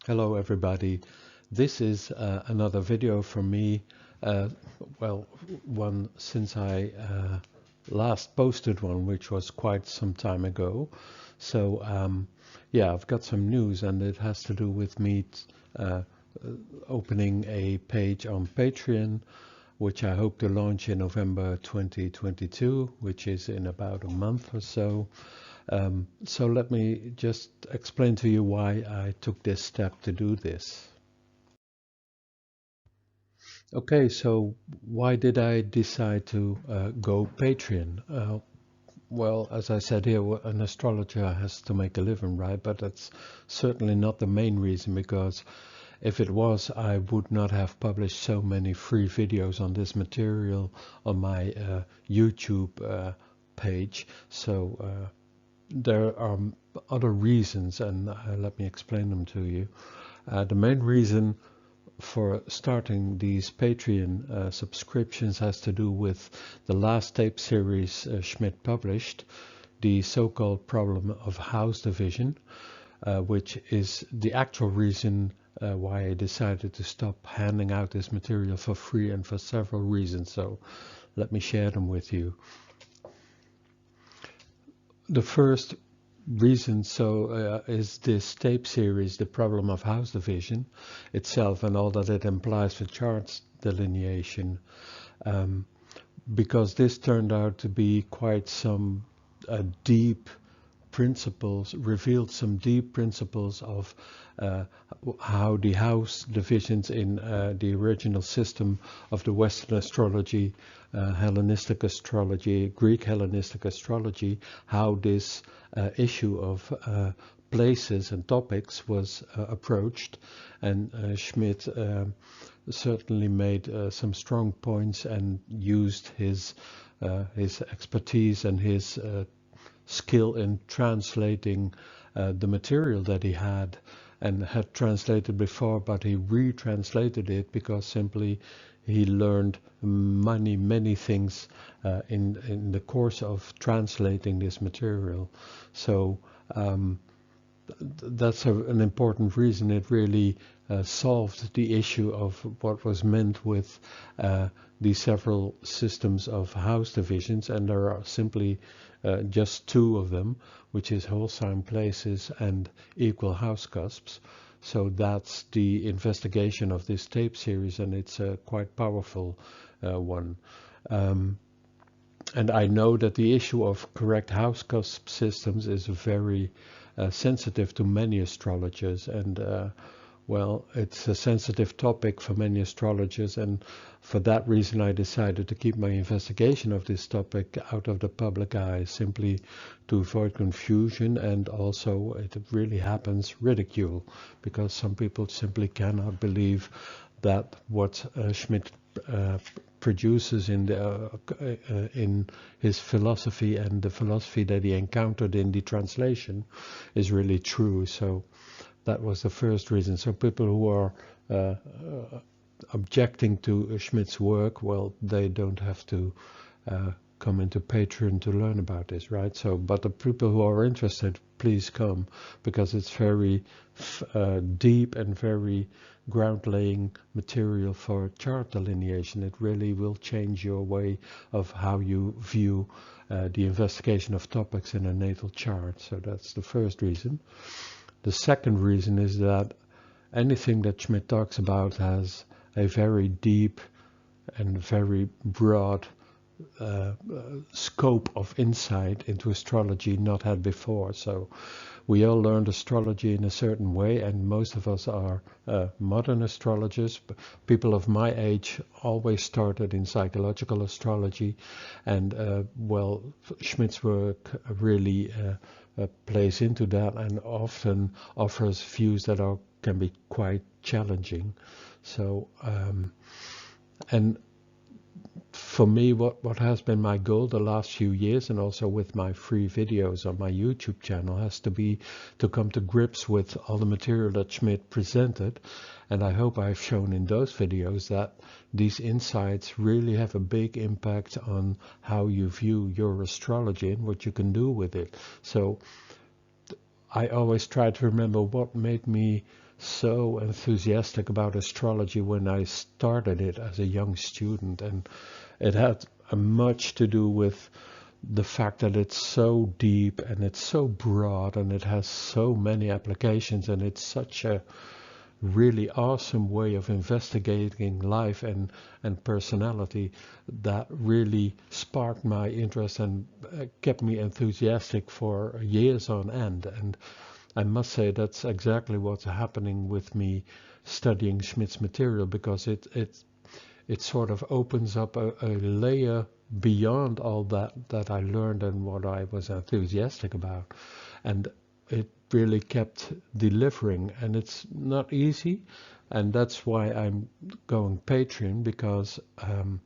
Hello everybody. This is another video from me. Uh, well, one since I last posted one, which was quite some time ago. So yeah, I've got some news, and it has to do with me uh, opening a page on Patreon, which I hope to launch in November 2022, which is in about a month or so. So let me just explain to you why I took this step to do this. Okay, so why did I decide to go Patreon? Well, as I said here, an astrologer has to make a living, right? But that's certainly not the main reason, because if it was, I would not have published so many free videos on this material on my YouTube page. So there are other reasons, and let me explain them to you. The main reason for starting these Patreon subscriptions has to do with the last tape series Schmidt published, the so-called problem of house division, which is the actual reason why I decided to stop handing out this material for free, and for several reasons. So let me share them with you. The first reason is this tape series, the problem of house division itself, and all that it implies for charts delineation, because this turned out to be quite some deep principles, revealed some deep principles of how the house divisions in the original system of the Western astrology, Hellenistic astrology, Greek Hellenistic astrology, how this issue of places and topics was approached. And Schmidt certainly made some strong points and used his expertise and his skill in translating the material that he had and had translated before, but he retranslated it because simply he learned many things in the course of translating this material. So that's an important reason. It really solved the issue of what was meant with the several systems of house divisions, and there are simply just two of them, which is whole sign places and equal house cusps. So that's the investigation of this tape series, and it's a quite powerful one. And I know that the issue of correct house cusp systems is very sensitive to many astrologers, and well, it's a sensitive topic for many astrologers, and for that reason I decided to keep my investigation of this topic out of the public eye, simply to avoid confusion, and also it really happens ridicule, because some people simply cannot believe that what Schmidt produces in his philosophy and the philosophy that he encountered in the translation is really true. So that was the first reason. So people who are objecting to Schmidt's work, well, they don't have to come into Patreon to learn about this, right? So, but the people who are interested, please come, because it's very deep and very ground-laying material for chart delineation. It really will change your way of how you view the investigation of topics in a natal chart. So that's the first reason. The second reason is that anything that Schmidt talks about has a very deep and very broad scope of insight into astrology not had before. So we all learned astrology in a certain way, and most of us are modern astrologers. People of my age always started in psychological astrology, and well, Schmidt's work really plays into that and often offers views that can be quite challenging. So and for me, what has been my goal the last few years, and also with my free videos on my YouTube channel, has to be to come to grips with all the material that Schmidt presented. And I hope I've shown in those videos that these insights really have a big impact on how you view your astrology and what you can do with it. So I always try to remember what made me so enthusiastic about astrology when I started it as a young student, and it had much to do with the fact that it's so deep and it's so broad and it has so many applications, and it's such a really awesome way of investigating life and personality that really sparked my interest and kept me enthusiastic for years on end. And I must say that's exactly what's happening with me studying Schmidt's material, because it sort of opens up a layer beyond all that I learned and what I was enthusiastic about. And it really kept delivering, and it's not easy, and that's why I'm going Patreon, because I'm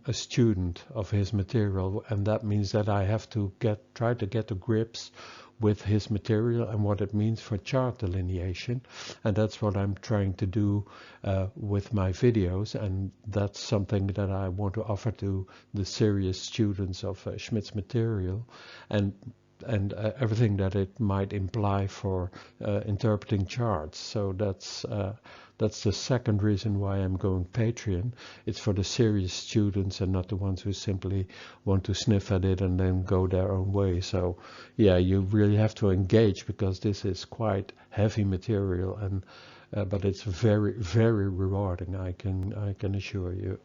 a student of his material, and that means that I have to try to get to grips with his material and what it means for chart delineation, and that's what I'm trying to do with my videos, and that's something that I want to offer to the serious students of Schmidt's material, and everything that it might imply for interpreting charts. So that's the second reason why I'm going Patreon. It's for the serious students and not the ones who simply want to sniff at it and then go their own way. So yeah, you really have to engage, because this is quite heavy material, and but it's very, very rewarding, I can assure you.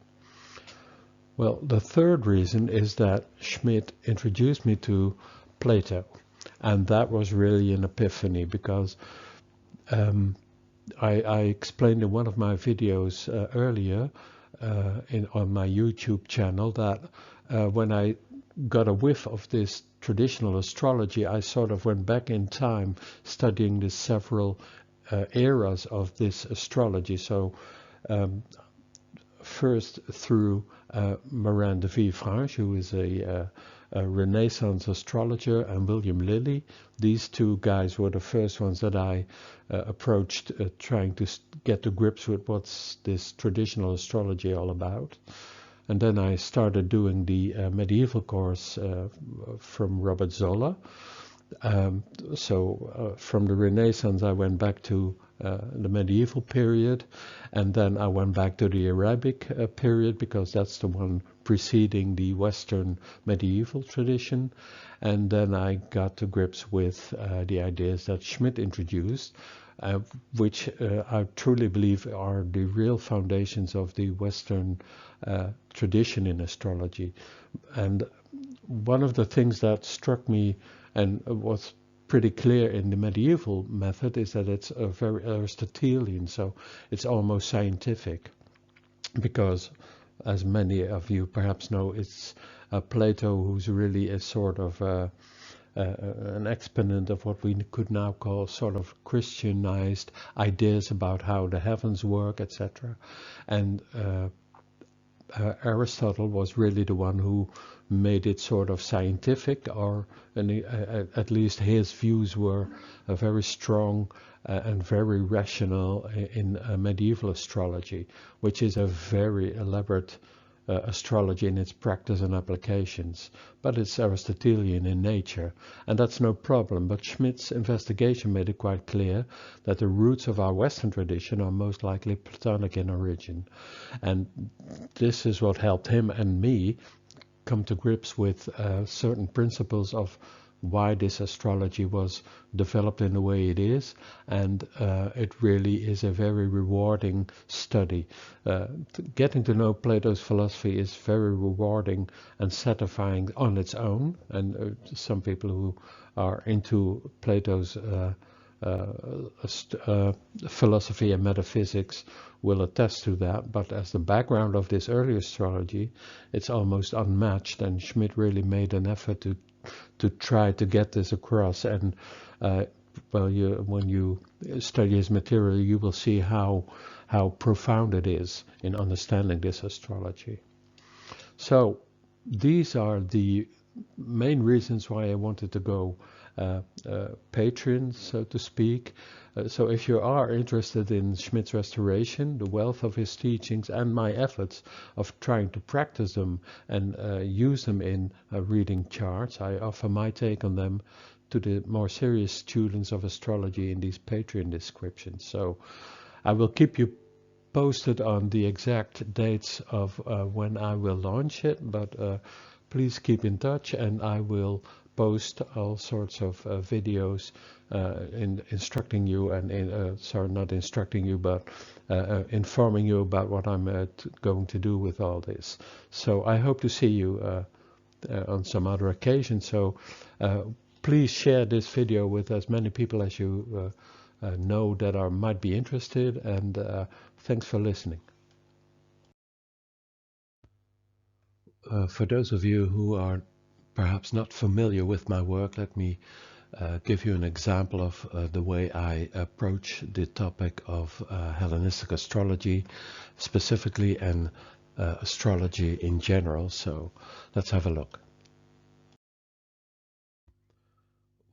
Well, the third reason is that Schmidt introduced me to Plato, and that was really an epiphany, because I explained in one of my videos earlier on my YouTube channel that when I got a whiff of this traditional astrology, I sort of went back in time studying the several eras of this astrology. So first through Morin de Villefranche, who is a Renaissance astrologer, and William Lilly. These two guys were the first ones that I approached, trying to get to grips with what's this traditional astrology all about. And then I started doing the medieval course from Robert Zolla. So from the Renaissance I went back to the medieval period, and then I went back to the Arabic period, because that's the one preceding the Western medieval tradition, and then I got to grips with the ideas that Schmidt introduced, which I truly believe are the real foundations of the Western tradition in astrology. And one of the things that struck me and was pretty clear in the medieval method is that it's a very Aristotelian, so it's almost scientific, because as many of you perhaps know, it's Plato who's really a sort of an exponent of what we could now call sort of Christianized ideas about how the heavens work, etc. And Aristotle was really the one who made it sort of scientific, or at least his views were very strong and very rational in medieval astrology, which is a very elaborate astrology in its practice and applications, but it's Aristotelian in nature, and that's no problem. But Schmidt's investigation made it quite clear that the roots of our Western tradition are most likely Platonic in origin, and this is what helped him and me come to grips with certain principles of why this astrology was developed in the way it is, and it really is a very rewarding study. Getting to know Plato's philosophy is very rewarding and satisfying on its own, and some people who are into Plato's philosophy and metaphysics will attest to that, but as the background of this early astrology, it's almost unmatched, and Schmidt really made an effort to try to get this across. And well, when you study his material, you will see how profound it is in understanding this astrology. So these are the main reasons why I wanted to go Patreon, so to speak. So if you are interested in Schmidt's restoration, the wealth of his teachings, and my efforts of trying to practice them and use them in reading charts, I offer my take on them to the more serious students of astrology in these Patreon descriptions. So I will keep you posted on the exact dates of when I will launch it, but please keep in touch, and I will post all sorts of videos instructing you and sorry, not instructing you, but informing you about what I'm going to do with all this. So I hope to see you on some other occasion. So please share this video with as many people as you know that might be interested, and thanks for listening. For those of you who are perhaps not familiar with my work, let me give you an example of the way I approach the topic of Hellenistic astrology specifically, and astrology in general. So let's have a look.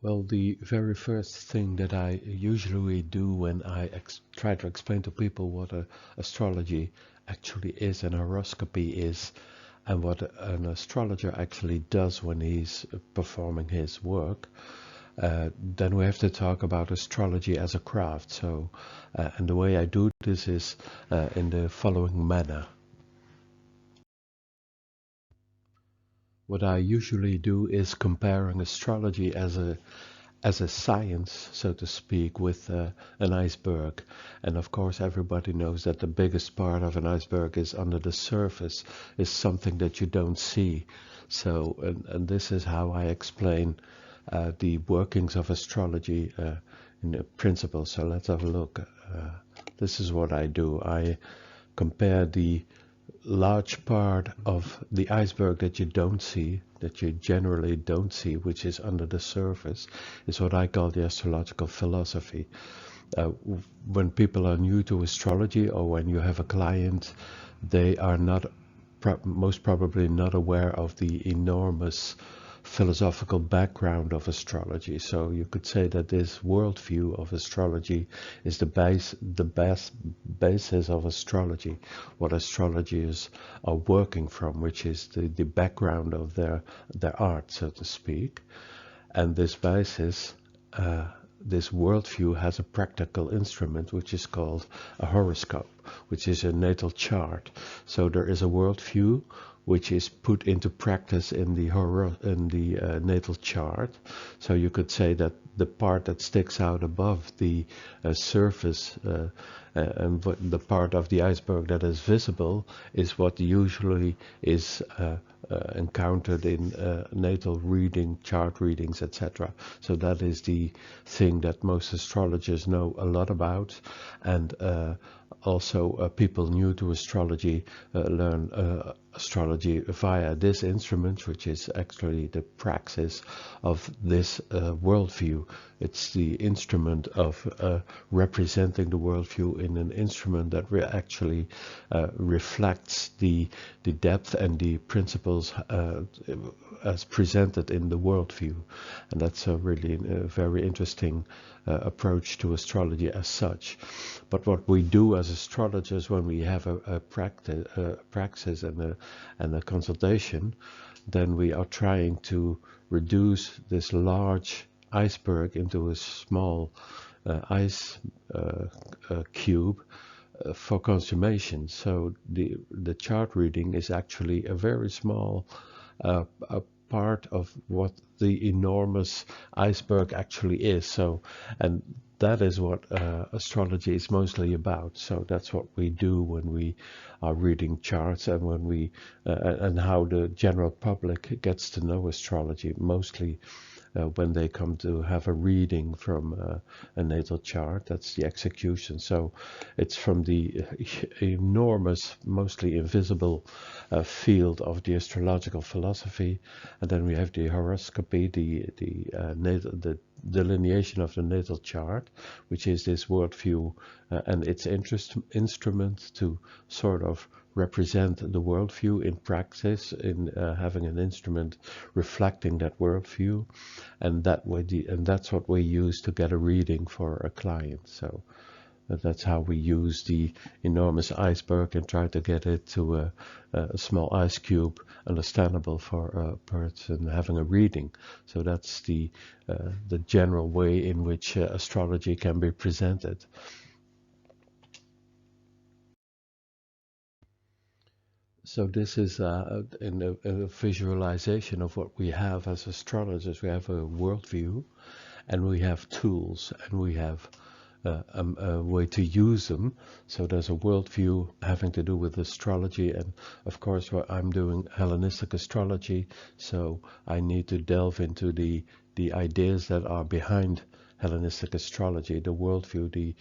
Well, the very first thing that I usually do when I try to explain to people what astrology actually is and horoscopy is, and what an astrologer actually does when he's performing his work, then we have to talk about astrology as a craft. So, and the way I do this is in the following manner. What I usually do is comparing astrology as a science, so to speak, with an iceberg. And of course everybody knows that the biggest part of an iceberg is under the surface, is something that you don't see. So, and this is how I explain the workings of astrology in principle. So let's have a look. This is what I do. I compare the large part of the iceberg that you don't see, that you generally don't see, which is under the surface, is what I call the astrological philosophy. When people are new to astrology, or when you have a client, they are not most probably not aware of the enormous philosophical background of astrology. So you could say that this worldview of astrology is the best basis of astrology, what astrologers are working from, which is the background of their art, so to speak. And this basis, this worldview, has a practical instrument which is called a horoscope, which is a natal chart. So there is a worldview which is put into practice in the natal chart. So you could say that the part that sticks out above the surface and the part of the iceberg that is visible is what usually is encountered in natal reading, chart readings, etc. So that is the thing that most astrologers know a lot about, and also people new to astrology learn astrology via this instrument, which is actually the praxis of this worldview. It's the instrument of representing the worldview in an instrument that actually reflects the depth and the principles as presented in the worldview. And that's a really very interesting approach to astrology as such. But what we do as astrologers when we have a praxis and a consultation, then we are trying to reduce this large iceberg into a small ice cube for consummation. So the chart reading is actually a very small part of what the enormous iceberg actually is. So, and that is what astrology is mostly about. So that's what we do when we are reading charts, and when we and how the general public gets to know astrology, mostly when they come to have a reading from a natal chart. That's the execution. So it's from the enormous, mostly invisible field of the astrological philosophy, and then we have the horoscopy, the delineation of the natal chart, which is this worldview and its instrument to sort of represent the worldview in practice, in having an instrument reflecting that worldview, and that way, and that's what we use to get a reading for a client. So That's how we use the enormous iceberg and try to get it to a small ice cube, understandable for a person having a reading. So that's the general way in which astrology can be presented. So this is a visualization of what we have as astrologers. We have a worldview, and we have tools, and we have a way to use them. So there's a worldview having to do with astrology, and of course what I'm doing Hellenistic astrology, so I need to delve into the ideas that are behind Hellenistic astrology, the worldview, the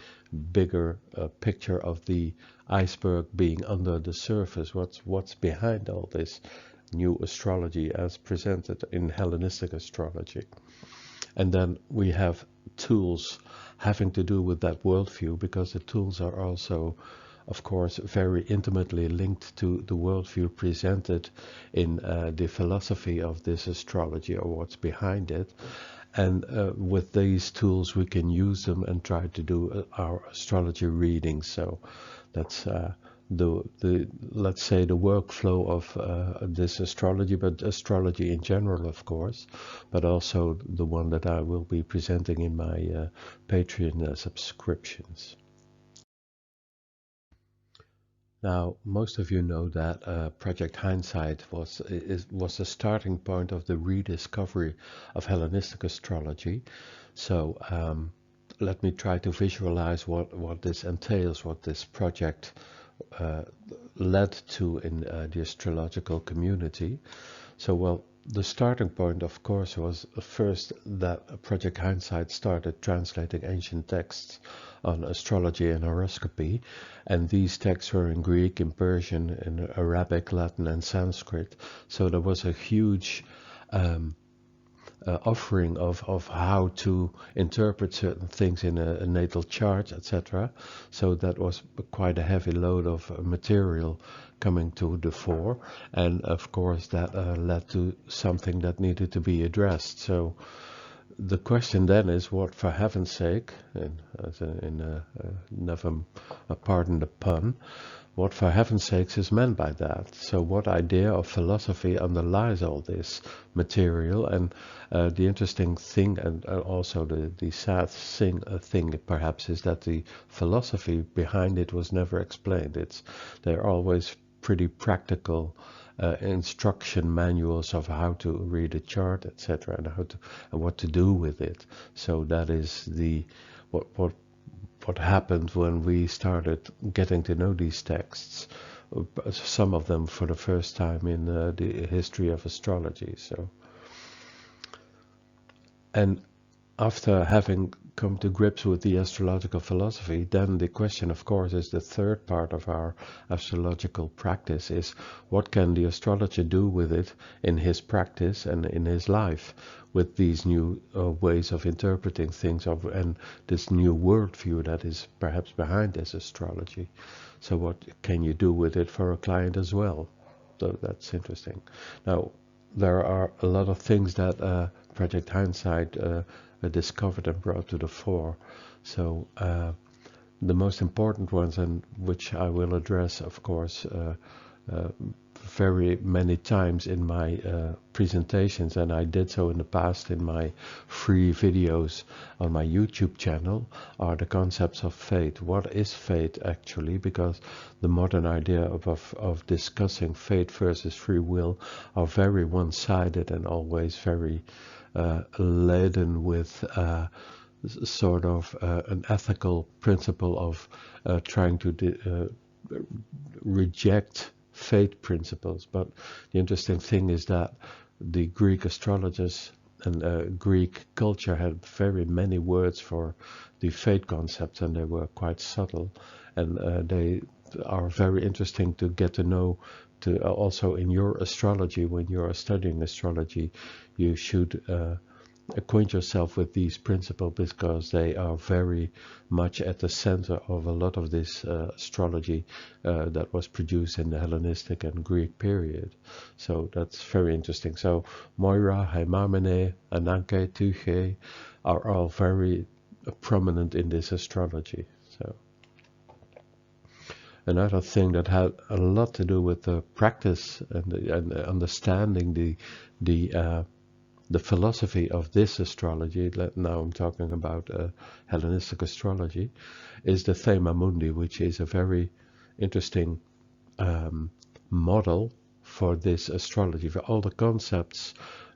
bigger picture of the iceberg being under the surface. What's behind all this new astrology as presented in Hellenistic astrology? And then we have tools having to do with that worldview, because the tools are also, of course, very intimately linked to the worldview presented in the philosophy of this astrology, or what's behind it. And with these tools we can use them and try to do our astrology readings. So that's the let's say the workflow of this astrology, but astrology in general, of course, but also the one that I will be presenting in my Patreon subscriptions. Now, most of you know that Project Hindsight was the starting point of the rediscovery of Hellenistic astrology. So let me try to visualize what this entails, what this project led to in the astrological community. So, well, the starting point, of course, was first that Project Hindsight started translating ancient texts on astrology and horoscopy, and these texts were in Greek, in Persian, in Arabic, Latin, and Sanskrit. So there was a huge offering of how to interpret certain things in a natal chart, etc. So that was quite a heavy load of material coming to the fore, and of course that led to something that needed to be addressed. So the question then is, what, for heaven's sake, never pardon the pun, what for heaven's sakes is meant by that? So what idea of philosophy underlies all this material? And the interesting thing, and also the sad thing perhaps, is that the philosophy behind it was never explained. They're always pretty practical instruction manuals of how to read a chart, etc., and what to do with it. So that is what happened when we started getting to know these texts, some of them for the first time in the history of astrology. So, and after having come to grips with the astrological philosophy, then the question, of course, is the third part of our astrological practice, is what can the astrologer do with it in his practice and in his life, with these new ways of interpreting things and this new worldview that is perhaps behind this astrology. So what can you do with it for a client as well? So that's interesting. Now, there are a lot of things that Project Hindsight discovered and brought to the fore. So the most important ones, and which I will address, of course, very many times in my presentations, and I did so in the past in my free videos on my YouTube channel, are the concepts of fate. What is fate actually? Because the modern idea of discussing fate versus free will are very one-sided and always very laden with sort of an ethical principle of trying to reject fate principles. But the interesting thing is that the Greek astrologers and Greek culture had very many words for the fate concepts, and they were quite subtle, and they are very interesting to get to know. To also in your astrology, when you are studying astrology, you should acquaint yourself with these principles, because they are very much at the center of a lot of this astrology that was produced in the Hellenistic and Greek period. So that's very interesting. So Moira, Haimamene, Ananke, Tuche are all very prominent in this astrology. So another thing that had a lot to do with the practice and understanding the philosophy of this astrology. Now I'm talking about Hellenistic astrology, is the Thema Mundi, which is a very interesting model for this astrology, for all the concepts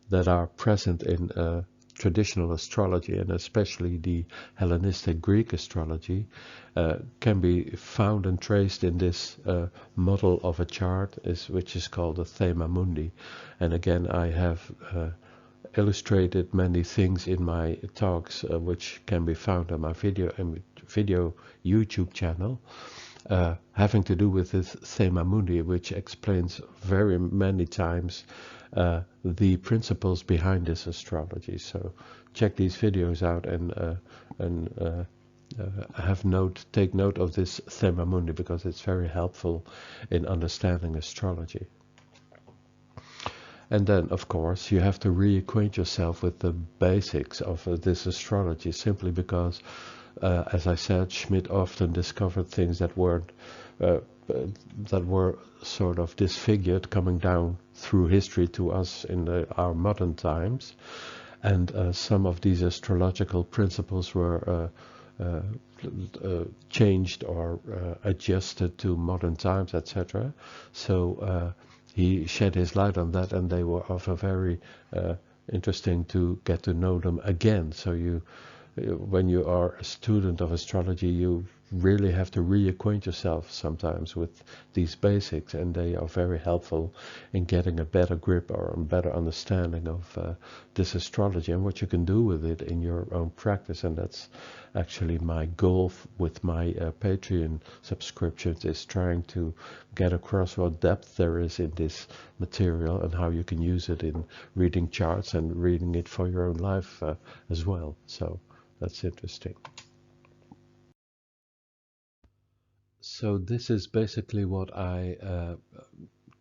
that are present in traditional astrology, and especially the Hellenistic Greek astrology, can be found and traced in this model of a chart, which is called the Thema Mundi. And again, I have illustrated many things in my talks, which can be found on my video YouTube channel, having to do with this Thema Mundi, which explains very many times the principles behind this astrology. So check these videos out and take note of this Thema Mundi, because it's very helpful in understanding astrology. And then, of course, you have to reacquaint yourself with the basics of this astrology, simply because, as I said, Schmidt often discovered things that were sort of disfigured coming down through history to us in our modern times. And some of these astrological principles were changed or adjusted to modern times, etc. So he shed his light on that, and they were of a very interesting to get to know them again. So when you are a student of astrology, you really have to reacquaint yourself sometimes with these basics, and they are very helpful in getting a better grip or a better understanding of this astrology and what you can do with it in your own practice. And that's actually my goal with my Patreon subscriptions, is trying to get across what depth there is in this material and how you can use it in reading charts and reading it for your own life as well. So that's interesting. So this is basically what I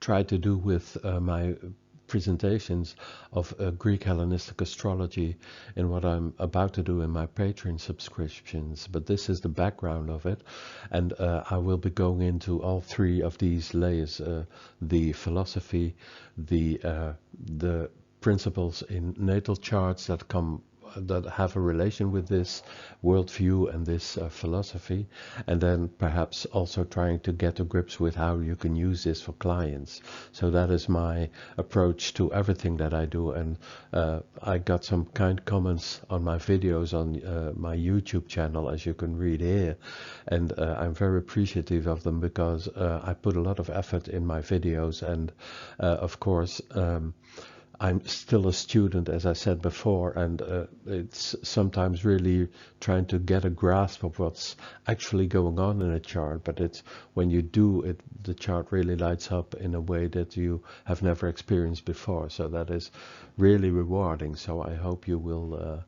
try to do with my presentations of Greek Hellenistic astrology in what I'm about to do in my Patreon subscriptions. But this is the background of it, and I will be going into all three of these layers: the philosophy, the principles in natal charts that have a relation with this worldview and this philosophy, and then perhaps also trying to get to grips with how you can use this for clients. So that is my approach to everything that I do. And I got some kind comments on my videos on my YouTube channel, as you can read here, and I'm very appreciative of them, because I put a lot of effort in my videos, and of course I'm still a student, as I said before, and it's sometimes really trying to get a grasp of what's actually going on in a chart. But it's when you do it, the chart really lights up in a way that you have never experienced before. So that is really rewarding. So I hope you will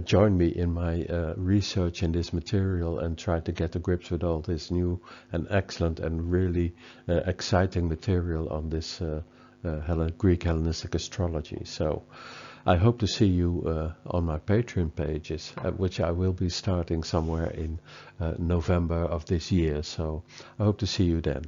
join me in my research in this material and try to get to grips with all this new and excellent and really exciting material on this Greek Hellenistic astrology. So I hope to see you on my Patreon pages, which I will be starting somewhere in November of this year. So I hope to see you then.